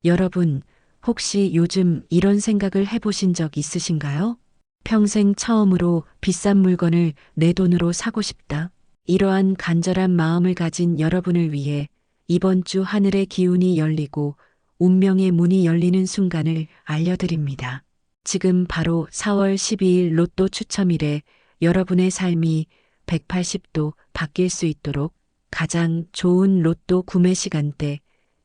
여러분, 혹시 요즘 이런 생각을 해보신 적 있으신가요? 평생 처음으로 비싼 물건을 내 돈으로 사고 싶다. 이러한 간절한 마음을 가진 여러분을 위해 이번 주 하늘의 기운이 열리고 운명의 문이 열리는 순간을 알려드립니다. 지금 바로 4월 12일 로또 추첨일에 여러분의 삶이 180도 바뀔 수 있도록 가장 좋은 로또 구매 시간대,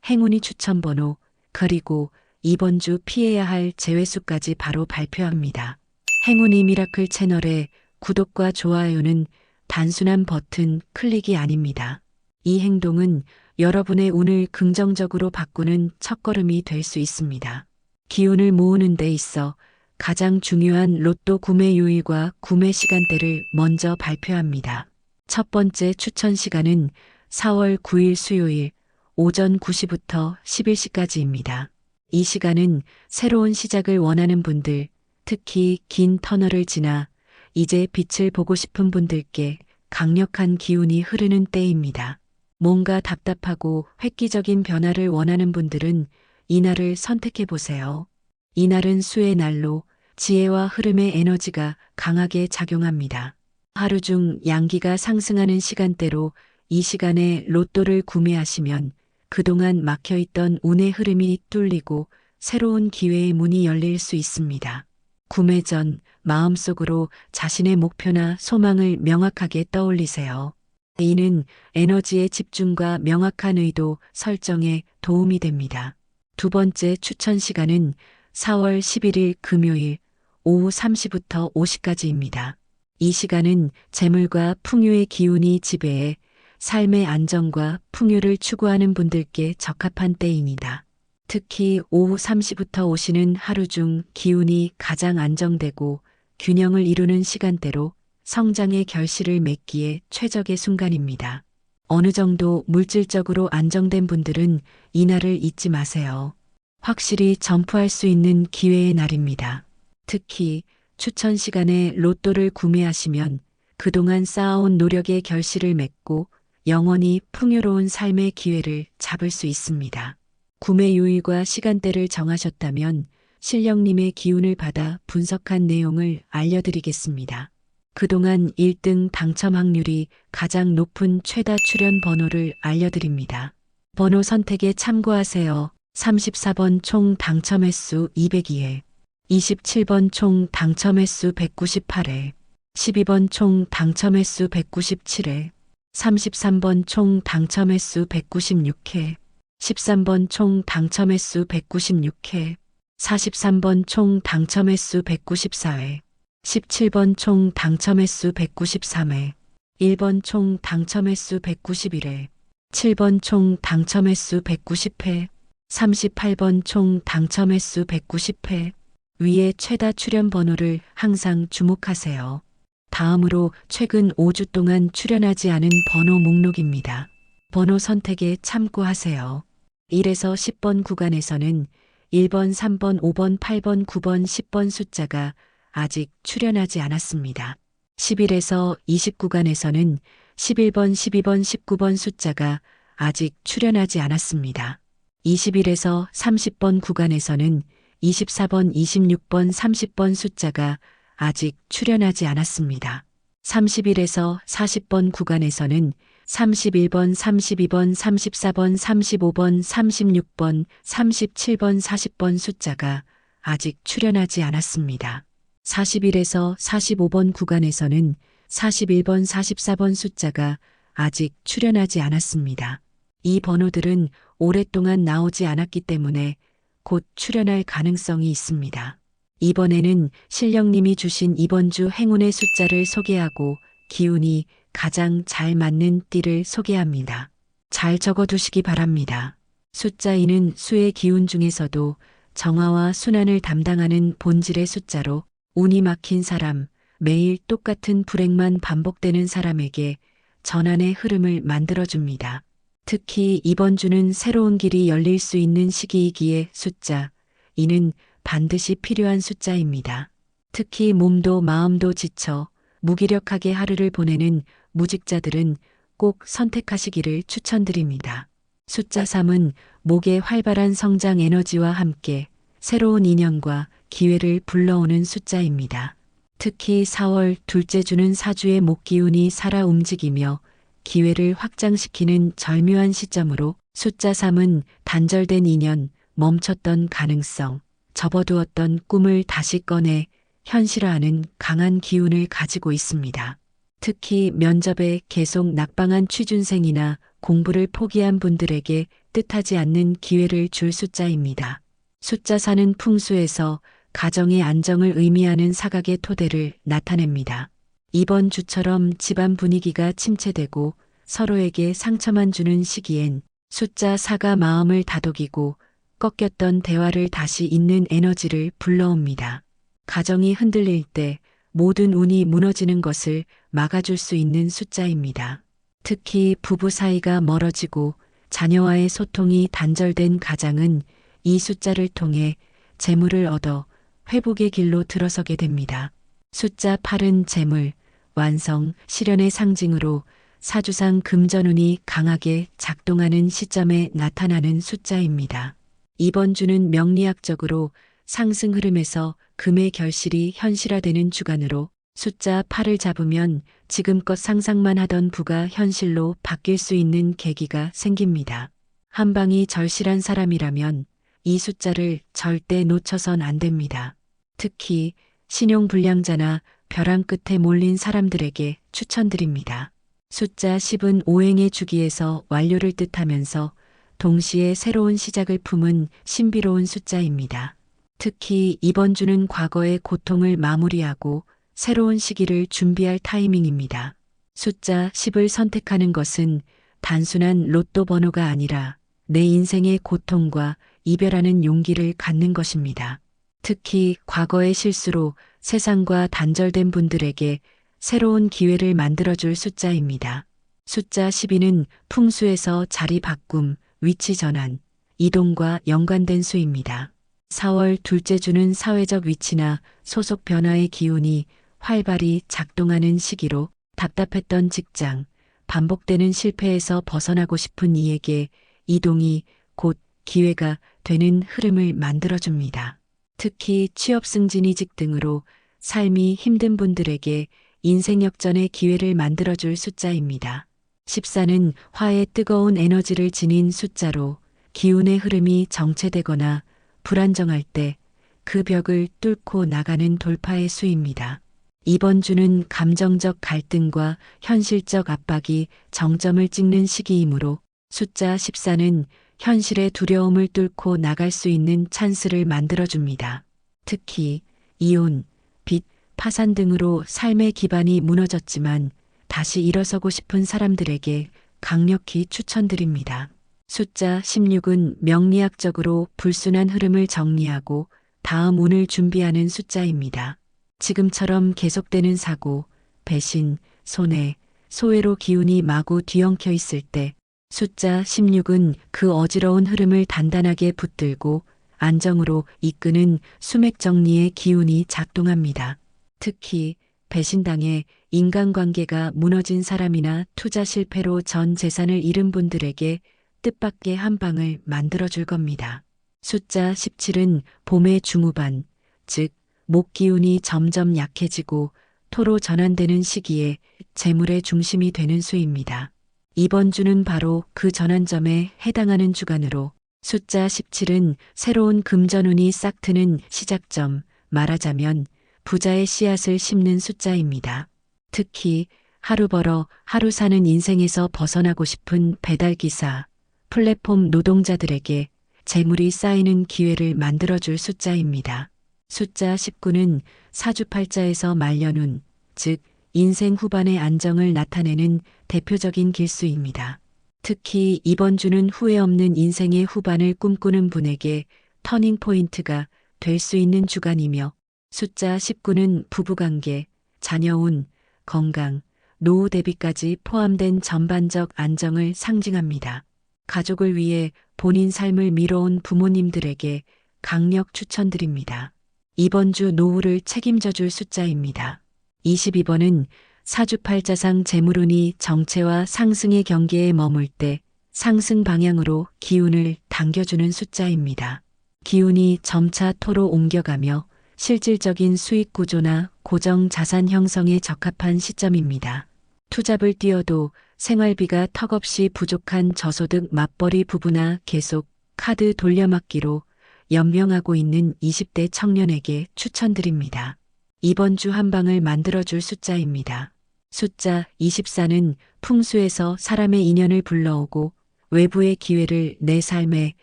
행운이 추천 번호, 그리고 이번 주 피해야 할 제외수까지 바로 발표합니다. 행운이 미라클 채널의 구독과 좋아요는 단순한 버튼 클릭이 아닙니다. 이 행동은 여러분의 운을 긍정적으로 바꾸는 첫걸음이 될 수 있습니다. 기운을 모으는 데 있어 가장 중요한 로또 구매 요일과 구매 시간대를 먼저 발표합니다. 첫 번째 추천 시간은 4월 9일 수요일 오전 9시부터 11시까지입니다. 이 시간은 새로운 시작을 원하는 분들, 특히 긴 터널을 지나 이제 빛을 보고 싶은 분들께 강력한 기운이 흐르는 때입니다. 뭔가 답답하고 획기적인 변화를 원하는 분들은 이날을 선택해 보세요. 이날은 수의 날로 지혜와 흐름의 에너지가 강하게 작용합니다. 하루 중 양기가 상승하는 시간대로 이 시간에 로또를 구매하시면 그동안 막혀있던 운의 흐름이 뚫리고 새로운 기회의 문이 열릴 수 있습니다. 구매 전 마음속으로 자신의 목표나 소망을 명확하게 떠올리세요. 이는 에너지의 집중과 명확한 의도 설정에 도움이 됩니다. 두 번째 추천 시간은 4월 11일 금요일 오후 3시부터 5시까지입니다. 이 시간은 재물과 풍요의 기운이 지배해 삶의 안정과 풍요를 추구하는 분들께 적합한 때입니다. 특히 오후 3시부터 5시는 하루 중 기운이 가장 안정되고 균형을 이루는 시간대로 성장의 결실을 맺기에 최적의 순간입니다. 어느 정도 물질적으로 안정된 분들은 이날을 잊지 마세요. 확실히 점프할 수 있는 기회의 날입니다. 특히 추천 시간에 로또를 구매하시면 그동안 쌓아온 노력의 결실을 맺고 영원히 풍요로운 삶의 기회를 잡을 수 있습니다. 구매 요일과 시간대를 정하셨다면 실령님의 기운을 받아 분석한 내용을 알려드리겠습니다. 그동안 1등 당첨 확률이 가장 높은 최다 출연 번호를 알려드립니다. 번호 선택에 참고하세요. 34번 총 당첨 횟수 202회, 27번 총 당첨 횟수 198회, 12번 총 당첨 횟수 197회, 33번 총 당첨 횟수 196회, 13번 총 당첨 횟수 196회, 43번 총 당첨 횟수 194회, 17번 총 당첨 횟수 193회, 1번 총 당첨 횟수 191회, 7번 총 당첨 횟수 190회, 38번 총 당첨 횟수 190회, 위의 최다 출연 번호를 항상 주목하세요. 다음으로 최근 5주 동안 출연하지 않은 번호 목록입니다. 번호 선택에 참고하세요. 1에서 10번 구간에서는 1번, 3번, 5번, 8번, 9번, 10번 숫자가 아직 출연하지 않았습니다. 11에서 20 구간에서는 11번, 12번, 19번 숫자가 아직 출연하지 않았습니다. 21에서 30번 구간에서는 24번, 26번, 30번 숫자가 아직 출연하지 않았습니다. 31에서 40번 구간에서는 31번, 32번, 34번, 35번, 36번, 37번, 40번 숫자가 아직 출연하지 않았습니다. 41에서 45번 구간에서는 41번, 44번 숫자가 아직 출연하지 않았습니다. 이 번호들은 오랫동안 나오지 않았기 때문에 곧 출연할 가능성이 있습니다. 이번에는 실령님이 주신 이번 주 행운의 숫자를 소개하고 기운이 가장 잘 맞는 띠를 소개합니다. 잘 적어두시기 바랍니다. 숫자 2는 수의 기운 중에서도 정화와 순환을 담당하는 본질의 숫자로 운이 막힌 사람, 매일 똑같은 불행만 반복되는 사람에게 전환의 흐름을 만들어줍니다. 특히 이번 주는 새로운 길이 열릴 수 있는 시기이기에 숫자 2는 반드시 필요한 숫자입니다. 특히 몸도 마음도 지쳐 무기력하게 하루를 보내는 무직자들은 꼭 선택하시기를 추천드립니다. 숫자 3은 목의 활발한 성장 에너지와 함께 새로운 인연과 기회를 불러오는 숫자입니다. 특히 4월 둘째 주는 사주의 목 기운이 살아 움직이며 기회를 확장시키는 절묘한 시점으로 숫자 3은 단절된 인연, 멈췄던 가능성, 접어두었던 꿈을 다시 꺼내 현실화하는 강한 기운을 가지고 있습니다. 특히 면접에 계속 낙방한 취준생이나 공부를 포기한 분들에게 뜻하지 않는 기회를 줄 숫자입니다. 숫자 4는 풍수에서 가정의 안정을 의미하는 사각의 토대를 나타냅니다. 이번 주처럼 집안 분위기가 침체되고 서로에게 상처만 주는 시기엔 숫자 4가 마음을 다독이고 꺾였던 대화를 다시 잇는 에너지를 불러옵니다. 가정이 흔들릴 때 모든 운이 무너지는 것을 막아줄 수 있는 숫자입니다. 특히 부부 사이가 멀어지고 자녀와의 소통이 단절된 가장은 이 숫자를 통해 재물을 얻어 회복의 길로 들어서게 됩니다. 숫자 8은 재물, 완성, 실현의 상징으로 사주상 금전운이 강하게 작동하는 시점에 나타나는 숫자입니다. 이번 주는 명리학적으로 상승 흐름에서 금의 결실이 현실화되는 주간으로 숫자 8을 잡으면 지금껏 상상만 하던 부가 현실로 바뀔 수 있는 계기가 생깁니다. 한방이 절실한 사람이라면 이 숫자를 절대 놓쳐선 안 됩니다. 특히 신용불량자나 벼랑 끝에 몰린 사람들에게 추천드립니다. 숫자 10은 오행의 주기에서 완료를 뜻하면서 동시에 새로운 시작을 품은 신비로운 숫자입니다. 특히 이번 주는 과거의 고통을 마무리하고 새로운 시기를 준비할 타이밍입니다. 숫자 10을 선택하는 것은 단순한 로또 번호가 아니라 내 인생의 고통과 이별하는 용기를 갖는 것입니다. 특히 과거의 실수로 세상과 단절된 분들에게 새로운 기회를 만들어줄 숫자입니다. 숫자 12는 풍수에서 자리 바꿈, 위치 전환, 이동과 연관된 수입니다. 4월 둘째 주는 사회적 위치나 소속 변화의 기운이 활발히 작동하는 시기로 답답했던 직장, 반복되는 실패에서 벗어나고 싶은 이에게 이동이 곧 기회가 되는 흐름을 만들어줍니다. 특히 취업 승진이직 등으로 삶이 힘든 분들에게 인생 역전의 기회를 만들어줄 숫자입니다. 14는 화의 뜨거운 에너지를 지닌 숫자로 기운의 흐름이 정체되거나 불안정할 때 그 벽을 뚫고 나가는 돌파의 수입니다. 이번 주는 감정적 갈등과 현실적 압박이 정점을 찍는 시기이므로 숫자 14는 현실의 두려움을 뚫고 나갈 수 있는 찬스를 만들어줍니다. 특히 이혼, 빚, 파산 등으로 삶의 기반이 무너졌지만 다시 일어서고 싶은 사람들에게 강력히 추천드립니다. 숫자 16은 명리학적으로 불순한 흐름을 정리하고 다음 운을 준비하는 숫자입니다. 지금처럼 계속되는 사고, 배신, 손해, 소외로 기운이 마구 뒤엉켜 있을 때 숫자 16은 그 어지러운 흐름을 단단하게 붙들고 안정으로 이끄는 수맥 정리의 기운이 작동합니다. 특히 배신당해 인간관계가 무너진 사람이나 투자 실패로 전 재산을 잃은 분들에게 뜻밖의 한 방을 만들어줄 겁니다. 숫자 17은 봄의 중후반, 즉 목 기운이 점점 약해지고 토로 전환되는 시기에 재물의 중심이 되는 수입니다. 이번 주는 바로 그 전환점에 해당하는 주간으로 숫자 17은 새로운 금전운이 싹 트는 시작점, 말하자면 부자의 씨앗을 심는 숫자입니다. 특히 하루 벌어 하루 사는 인생에서 벗어나고 싶은 배달기사, 플랫폼 노동자들에게 재물이 쌓이는 기회를 만들어줄 숫자입니다. 숫자 19는 사주팔자에서 말년운, 즉 인생 후반의 안정을 나타내는 대표적인 길수입니다. 특히 이번 주는 후회 없는 인생의 후반을 꿈꾸는 분에게 터닝포인트가 될 수 있는 주간이며 숫자 19는 부부관계, 자녀운, 건강, 노후 대비까지 포함된 전반적 안정을 상징합니다. 가족을 위해 본인 삶을 미뤄온 부모님들에게 강력 추천드립니다. 이번 주 노후를 책임져 줄 숫자입니다. 22번은 사주팔자상 재물운이 정체와 상승의 경계에 머물 때 상승 방향으로 기운을 당겨주는 숫자입니다. 기운이 점차 토로 옮겨가며 실질적인 수익 구조나 고정 자산 형성에 적합한 시점입니다. 투잡을 뛰어도 생활비가 턱없이 부족한 저소득 맞벌이 부부나 계속 카드 돌려막기로 연명하고 있는 20대 청년에게 추천드립니다. 이번 주 한 방을 만들어줄 숫자입니다. 숫자 24는 풍수에서 사람의 인연을 불러오고 외부의 기회를 내 삶에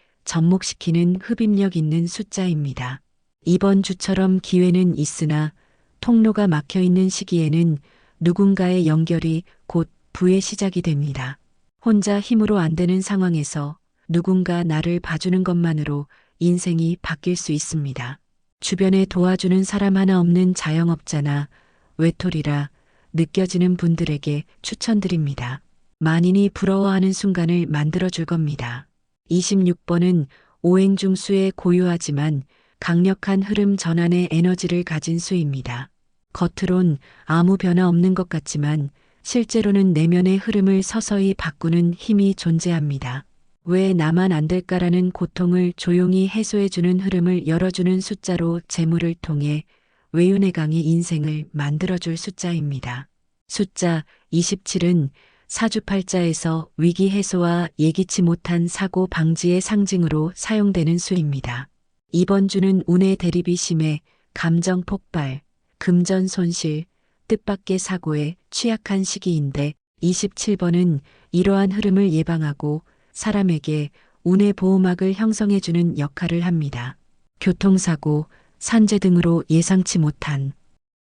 접목시키는 흡입력 있는 숫자입니다. 이번 주처럼 기회는 있으나 통로가 막혀 있는 시기에는 누군가의 연결이 곧 부의 시작이 됩니다. 혼자 힘으로 안 되는 상황에서 누군가 나를 봐주는 것만으로 인생이 바뀔 수 있습니다. 주변에 도와주는 사람 하나 없는 자영업자나 외톨이라 느껴지는 분들에게 추천드립니다. 만인이 부러워하는 순간을 만들어줄 겁니다. 26번은 오행 중 수에 고유하지만 강력한 흐름 전환의 에너지를 가진 수입니다. 겉으론 아무 변화 없는 것 같지만 실제로는 내면의 흐름을 서서히 바꾸는 힘이 존재합니다. 왜 나만 안 될까라는 고통을 조용히 해소해주는 흐름을 열어주는 숫자로 재물을 통해 외윤의 강의 인생을 만들어줄 숫자입니다. 숫자 27은 사주팔자에서 위기 해소와 예기치 못한 사고 방지의 상징으로 사용되는 수입니다. 이번 주는 운의 대립이 심해 감정 폭발, 금전 손실, 뜻밖의 사고에 취약한 시기인데 27번은 이러한 흐름을 예방하고 사람에게 운의 보호막을 형성해주는 역할을 합니다. 교통사고, 산재 등으로 예상치 못한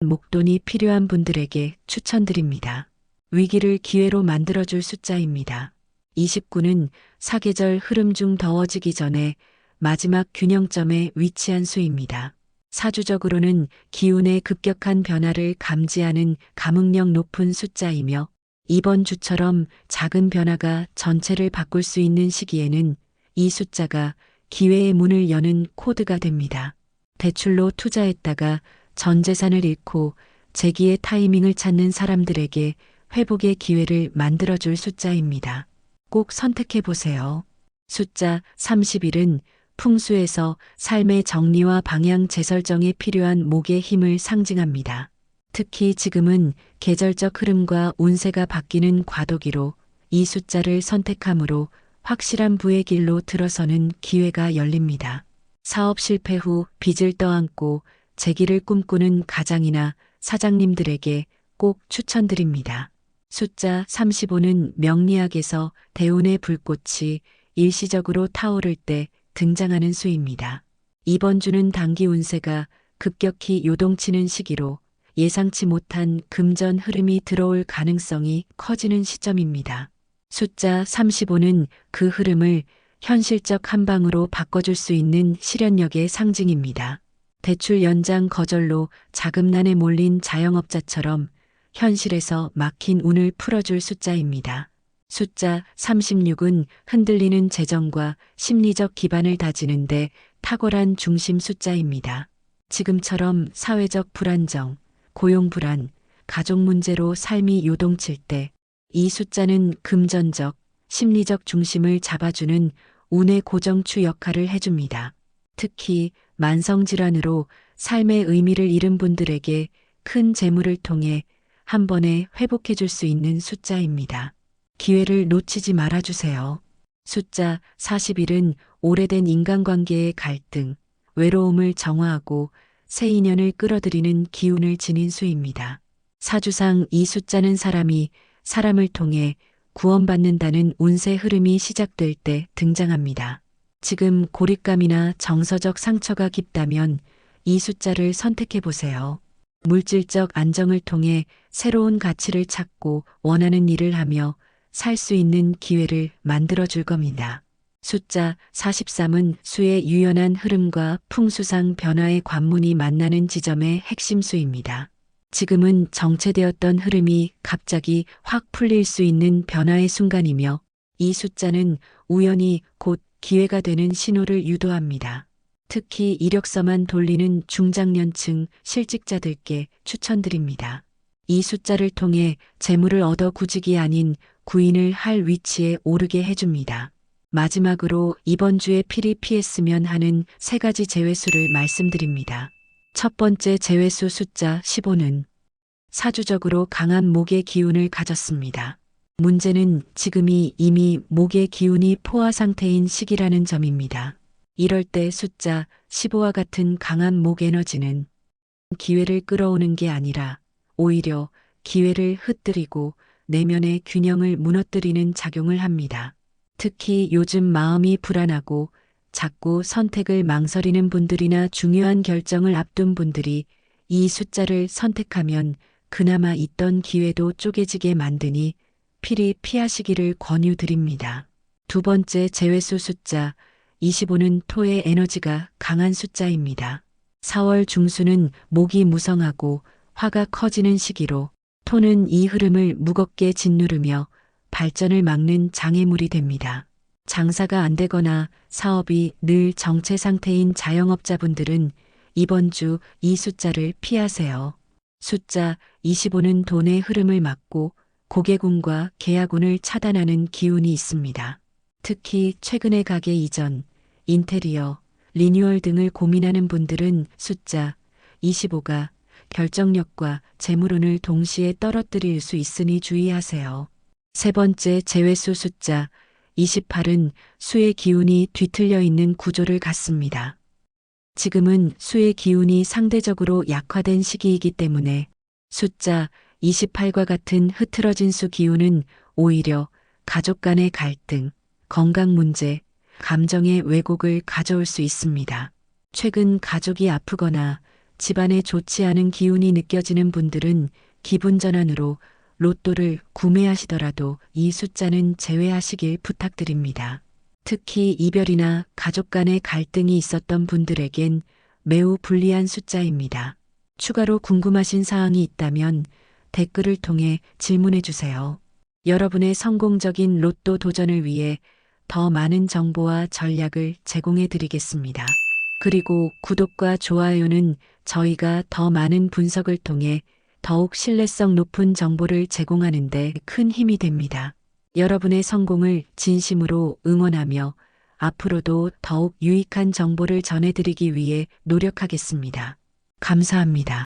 목돈이 필요한 분들에게 추천드립니다. 위기를 기회로 만들어줄 숫자입니다. 29는 사계절 흐름 중 더워지기 전에 마지막 균형점에 위치한 수입니다. 사주적으로는 기운의 급격한 변화를 감지하는 감응력 높은 숫자이며 이번 주처럼 작은 변화가 전체를 바꿀 수 있는 시기에는 이 숫자가 기회의 문을 여는 코드가 됩니다. 대출로 투자했다가 전 재산을 잃고 재기의 타이밍을 찾는 사람들에게 회복의 기회를 만들어줄 숫자입니다. 꼭 선택해 보세요. 숫자 31은 풍수에서 삶의 정리와 방향 재설정에 필요한 목의 힘을 상징합니다. 특히 지금은 계절적 흐름과 운세가 바뀌는 과도기로 이 숫자를 선택함으로 확실한 부의 길로 들어서는 기회가 열립니다. 사업 실패 후 빚을 떠안고 재기를 꿈꾸는 가장이나 사장님들에게 꼭 추천드립니다. 숫자 35는 명리학에서 대운의 불꽃이 일시적으로 타오를 때 등장하는 수입니다. 이번 주는 단기 운세가 급격히 요동치는 시기로 예상치 못한 금전 흐름이 들어올 가능성이 커지는 시점입니다. 숫자 35는 그 흐름을 현실적 한 방으로 바꿔줄 수 있는 실현력의 상징입니다. 대출 연장 거절로 자금난에 몰린 자영업자처럼 현실에서 막힌 운을 풀어줄 숫자입니다. 숫자 36은 흔들리는 재정과 심리적 기반을 다지는데 탁월한 중심 숫자입니다. 지금처럼 사회적 불안정, 고용 불안, 가족 문제로 삶이 요동칠 때 이 숫자는 금전적, 심리적 중심을 잡아주는 운의 고정추 역할을 해줍니다. 특히 만성질환으로 삶의 의미를 잃은 분들에게 큰 재물을 통해 한 번에 회복해줄 수 있는 숫자입니다. 기회를 놓치지 말아주세요. 숫자 41은 오래된 인간관계의 갈등, 외로움을 정화하고 새 인연을 끌어들이는 기운을 지닌 수입니다. 사주상 이 숫자는 사람이 사람을 통해 구원받는다는 운세 흐름이 시작될 때 등장합니다. 지금 고립감이나 정서적 상처가 깊다면 이 숫자를 선택해 보세요. 물질적 안정을 통해 새로운 가치를 찾고 원하는 일을 하며 살 수 있는 기회를 만들어 줄 겁니다. 숫자 43은 수의 유연한 흐름과 풍수상 변화의 관문이 만나는 지점의 핵심 수입니다. 지금은 정체되었던 흐름이 갑자기 확 풀릴 수 있는 변화의 순간이며 이 숫자는 우연히 곧 기회가 되는 신호를 유도합니다. 특히 이력서만 돌리는 중장년층 실직자들께 추천드립니다. 이 숫자를 통해 재물을 얻어 구직이 아닌 구인을 할 위치에 오르게 해줍니다. 마지막으로 이번 주에 필히 피했으면 하는 3가지 제외수를 말씀드립니다. 첫 번째 제외수 숫자 15는 사주적으로 강한 목의 기운을 가졌습니다. 문제는 지금이 이미 목의 기운이 포화 상태인 시기라는 점입니다. 이럴 때 숫자 15와 같은 강한 목 에너지는 기회를 끌어오는 게 아니라 오히려 기회를 흩뜨리고 내면의 균형을 무너뜨리는 작용을 합니다. 특히 요즘 마음이 불안하고 자꾸 선택을 망설이는 분들이나 중요한 결정을 앞둔 분들이 이 숫자를 선택하면 그나마 있던 기회도 쪼개지게 만드니 필히 피하시기를 권유드립니다. 두 번째 제외수 숫자 25는 토의 에너지가 강한 숫자입니다. 4월 중순은 목이 무성하고 화가 커지는 시기로 토는 이 흐름을 무겁게 짓누르며 발전을 막는 장애물이 됩니다. 장사가 안 되거나 사업이 늘 정체 상태인 자영업자분들은 이번 주 이 숫자를 피하세요. 숫자 25는 돈의 흐름을 막고 고객운과 계약운을 차단하는 기운이 있습니다. 특히 최근에 가게 이전, 인테리어, 리뉴얼 등을 고민하는 분들은 숫자 25가 결정력과 재물운을 동시에 떨어뜨릴 수 있으니 주의하세요. 세 번째 제외수 숫자 28은 수의 기운이 뒤틀려 있는 구조를 갖습니다. 지금은 수의 기운이 상대적으로 약화된 시기이기 때문에 숫자 28과 같은 흐트러진 수 기운은 오히려 가족 간의 갈등, 건강 문제, 감정의 왜곡을 가져올 수 있습니다. 최근 가족이 아프거나 집안에 좋지 않은 기운이 느껴지는 분들은 기분 전환으로 로또를 구매하시더라도 이 숫자는 제외하시길 부탁드립니다. 특히 이별이나 가족 간의 갈등이 있었던 분들에겐 매우 불리한 숫자입니다. 추가로 궁금하신 사항이 있다면 댓글을 통해 질문해 주세요. 여러분의 성공적인 로또 도전을 위해 더 많은 정보와 전략을 제공해 드리겠습니다. 그리고 구독과 좋아요는 저희가 더 많은 분석을 통해 더욱 신뢰성 높은 정보를 제공하는 데 큰 힘이 됩니다. 여러분의 성공을 진심으로 응원하며 앞으로도 더욱 유익한 정보를 전해드리기 위해 노력하겠습니다. 감사합니다.